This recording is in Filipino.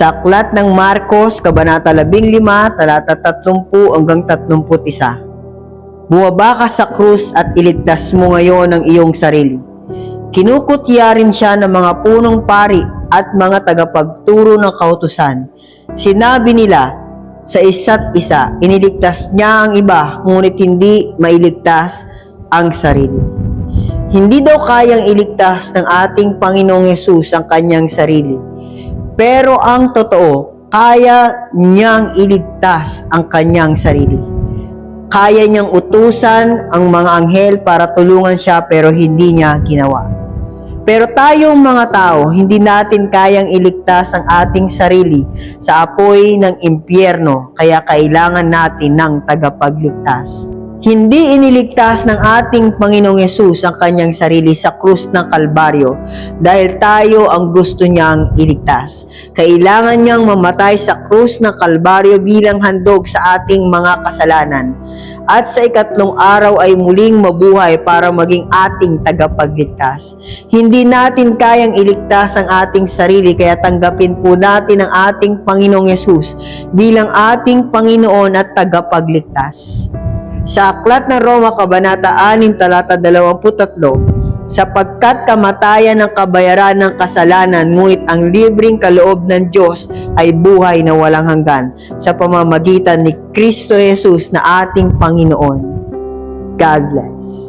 Sa aklat ng Marcos, Kabanata 15, talata 30 hanggang 31. Bumaba ka sa krus at iligtas mo ngayon ang iyong sarili. Kinukutya rin siya ng mga punong pari at mga tagapagturo ng kautusan. Sinabi nila sa isa't isa, iniligtas niya ang iba, ngunit hindi mailigtas ang sarili. Hindi daw kayang iligtas ng ating Panginoong Yesus ang kanyang sarili. Pero ang totoo, kaya niyang iligtas ang kanyang sarili. Kaya niyang utusan ang mga anghel para tulungan siya pero hindi niya ginawa. Pero tayong mga tao, hindi natin kayang iligtas ang ating sarili sa apoy ng impyerno, kaya kailangan natin ng tagapagligtas. Hindi iniligtas ng ating Panginoong Yesus ang kanyang sarili sa krus ng Kalbaryo dahil tayo ang gusto niyang iligtas. Kailangan niyang mamatay sa krus ng Kalbaryo bilang handog sa ating mga kasalanan. At sa ikatlong araw ay muling mabuhay para maging ating tagapagligtas. Hindi natin kayang iligtas ang ating sarili kaya tanggapin po natin ang ating Panginoong Yesus bilang ating Panginoon at tagapagligtas. Sa aklat ng Roma, Kabanata 6, talata 23, sapagkat kamatayan ang kabayaran ng kasalanan, ngunit ang libreng kaloob ng Diyos ay buhay na walang hanggan sa pamamagitan ni Kristo Jesus na ating Panginoon. God bless.